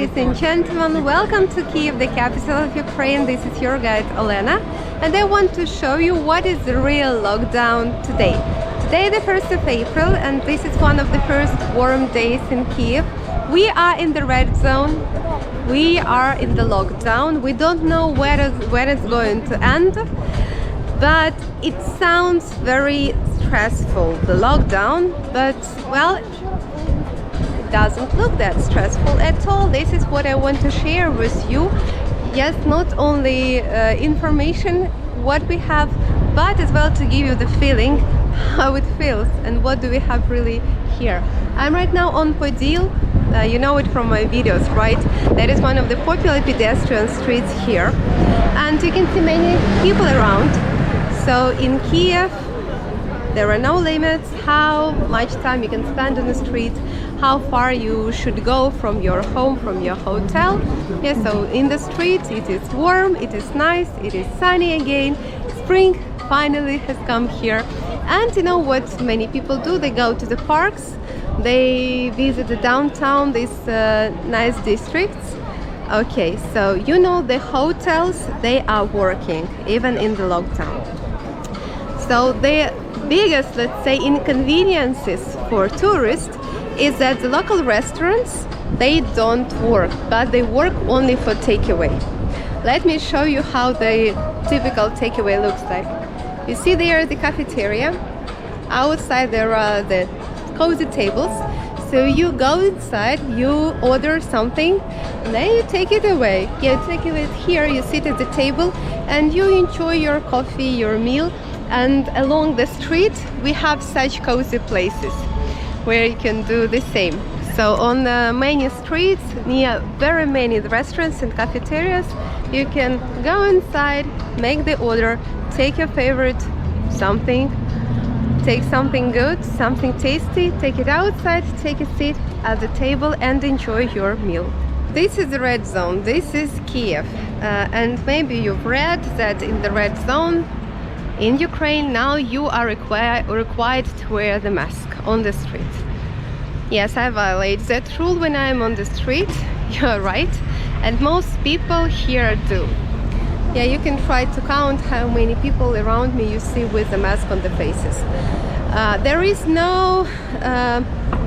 ladies and gentlemen, welcome to Kyiv, the capital of Ukraine. This is your guide Olena, and I want to show you what is the real lockdown today. Today the 1st of April, and this is one of the first warm days in Kyiv. We are in the red zone, we are in the lockdown. We don't know when it's going to end, but it sounds very stressful, the lockdown, but well, doesn't look that stressful at all. This is what I want to share with you. Yes, not only information what we have, but as well to give you the feeling how it feels and what do we have really here. I'm right now on Podil. You know it from my videos, right? That is one of the popular pedestrian streets here, and you can see many people around. So in Kyiv there are no limits how much time you can spend on the street, how far you should go from your home, from your hotel. Yeah, so in the street it is warm, it is nice, it is sunny again. Spring finally has come here. And you know what many people do? They go to the parks, they visit the downtown, these nice districts. Okay, so you know the hotels, they are working even in the lockdown. So the biggest, let's say, inconveniences for tourists is that the local restaurants, they don't work, but they work only for takeaway. Let me show you how the typical takeaway looks like. You see there the cafeteria. Outside there are the cozy tables. So you go inside, you order something, and then you take it away. You take it here, you sit at the table, and you enjoy your coffee, your meal. And along the street we have such cozy places where you can do the same. So on many streets, near very many restaurants and cafeterias, you can go inside, make the order, take your favorite something, take something good, something tasty, take it outside, take a seat at the table and enjoy your meal. This is the red zone, this is Kyiv, and maybe you've read that in the red zone in Ukraine now you are required to wear the mask on the street. Yes, I violate that rule when I'm on the street, you're right, and most people here do. Yeah, you can try to count how many people around me you see with the mask on the faces. There is no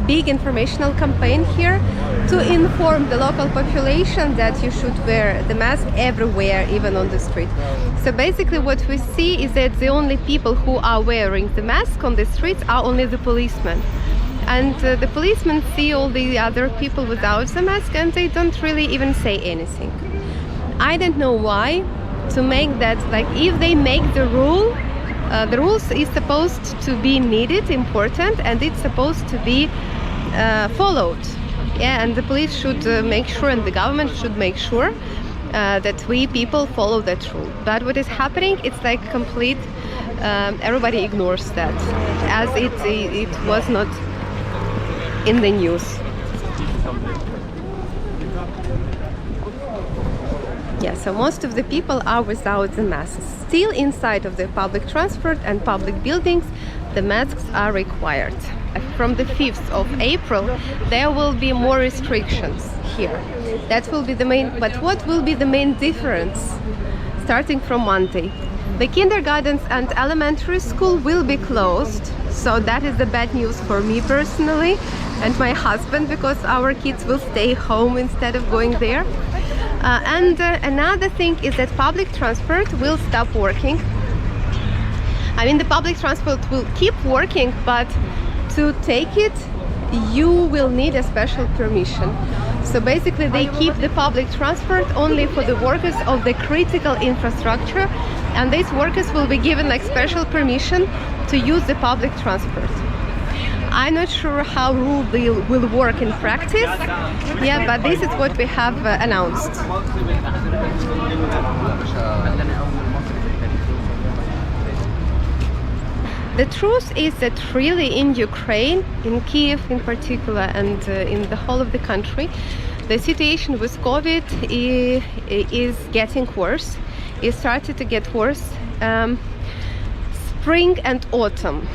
big informational campaign here to inform the local population that you should wear the mask everywhere, even on the street. So basically what we see is that the only people who are wearing the mask on the streets are only the policemen. And the policemen see all the other people without the mask and they don't really even say anything. I don't know why to make that, like if they make the rule, the rules is supposed to be needed, important, and it's supposed to be followed. Yeah, and the police should make sure, and the government should make sure that we people follow that rule. But what is happening, it's like complete, everybody ignores that, as it was not in the news. Yeah, so most of the people are without the masks. Still inside of the public transport and public buildings, the masks are required. From the 5th of April, there will be more restrictions here. That will be the main, but what will be the main difference starting from Monday? The kindergartens and elementary school will be closed, so that is the bad news for me personally and my husband, because our kids will stay home instead of going there. And another thing is that public transport will stop working. I mean, the public transport will keep working, but to take it, you will need a special permission. So basically they keep the public transport only for the workers of the critical infrastructure, and these workers will be given like special permission to use the public transport. I'm not sure how rule will work in practice, yeah, but this is what we have announced. The truth is that really in Ukraine, in Kyiv in particular, and in the whole of the country, the situation with COVID is getting worse. It started to get worse. Spring and autumn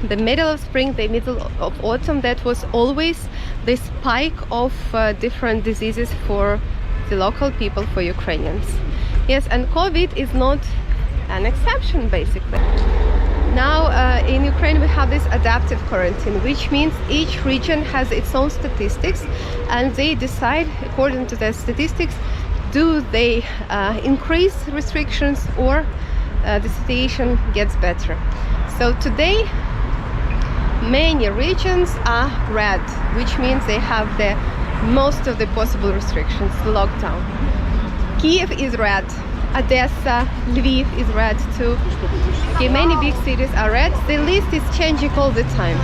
the middle of spring, the middle of autumn, that was always the spike of different diseases for the local people, for Ukrainians. Yes, and COVID is not an exception, basically. Now in Ukraine we have this adaptive quarantine, which means each region has its own statistics, and they decide according to their statistics, do they increase restrictions or the situation gets better. So today many regions are red, which means they have the most of the possible restrictions, lockdown. Kyiv is red, Odessa, Lviv is red too. Okay, many big cities are red. The list is changing all the time.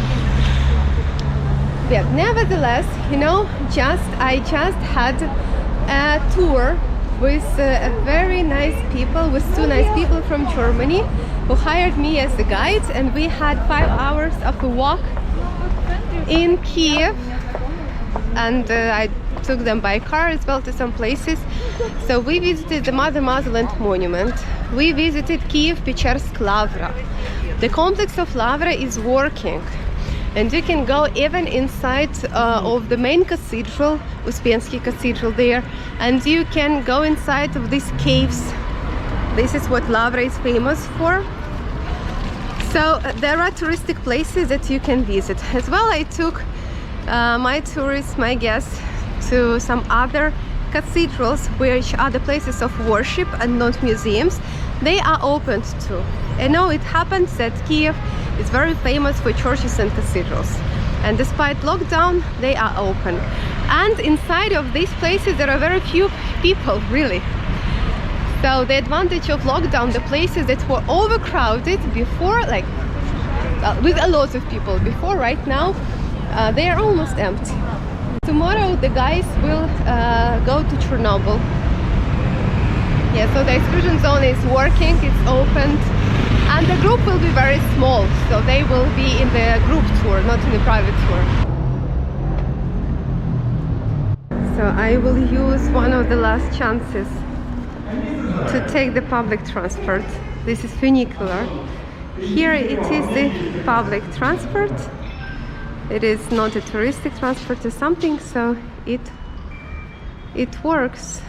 But nevertheless, you know, I just had a tour with very nice people, with two nice people from Germany who hired me as a guide, and we had 5 hours of a walk in Kyiv, and I took them by car as well to some places. So we visited the Motherland Monument, we visited Kyiv Pechersk Lavra. The complex of Lavra is working, and you can go even inside of the main cathedral, Uspensky Cathedral there, and you can go inside of these caves. This is what Lavra is famous for. So there are touristic places that you can visit. As well, I took my tourists, my guests, to some other cathedrals, which are the places of worship and not museums. They are opened too. And now it happens that Kyiv is very famous for churches and cathedrals, and despite lockdown they are open. And inside of these places there are very few people, really. So the advantage of lockdown, the places that were overcrowded before, like with a lot of people before, right now they are almost empty. Tomorrow the guys will go to Chernobyl. Yeah, so the exclusion zone is working, it's opened, and the group will be very small, so they will be in the group tour, not in the private tour. So I will use one of the last chances to take the public transport. This is funicular. Here it is the public transport. It is not a touristic transport or something, so it works.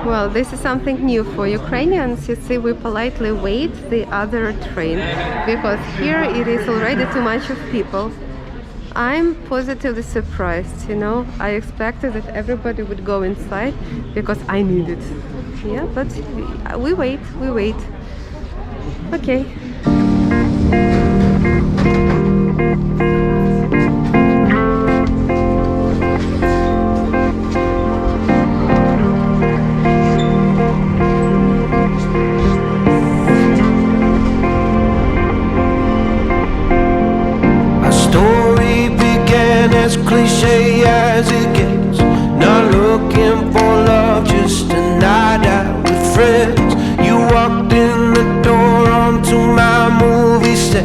Well, this is something new for Ukrainians. You see, we politely wait the other train because here it is already too much of people. I'm positively surprised, you know. I expected that everybody would go inside because I need it. Yeah, but we wait. Okay. As cliche as it gets, not looking for love, just a night out with friends. You walked in the door onto my movie set.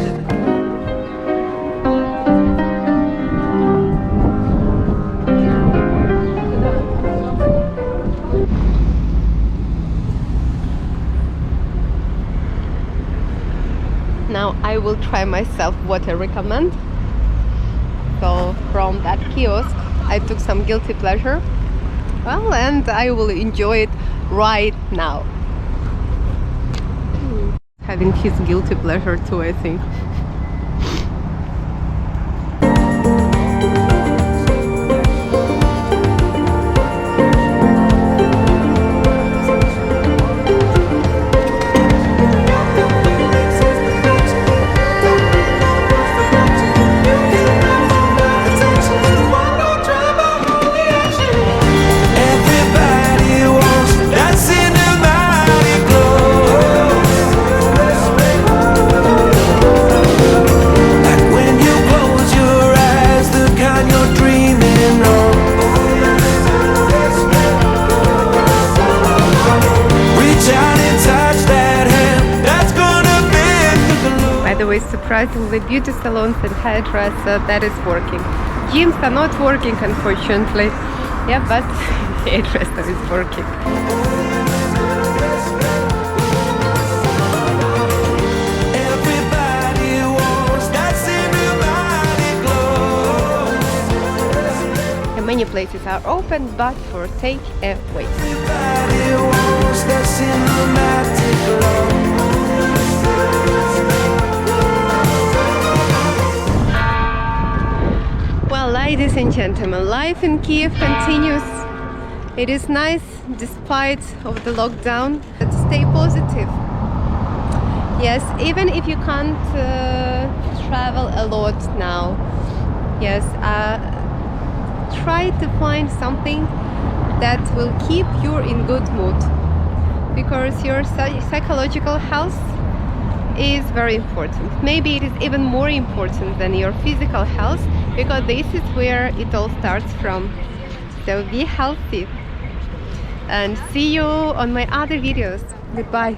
Now I will try myself what I recommend. So from that kiosk I took some guilty pleasure, well, and I will enjoy it right now. Having his guilty pleasure too, I think. Surprisingly, beauty salons and hairdresser that is working. Gyms are not working, unfortunately. Yeah, but hairdresser is working. Everybody wants that cinematic glow. And many places are open, but for takeaway. Everybody wants that cinematic glow. Well, ladies and gentlemen, life in Kyiv continues. It is nice despite of the lockdown. But stay positive. Yes, even if you can't travel a lot now. Yes, try to find something that will keep you in good mood, because your psychological health is very important. Maybe it is even more important than your physical health, because this is where it all starts from. So be healthy and see you on my other videos. Goodbye.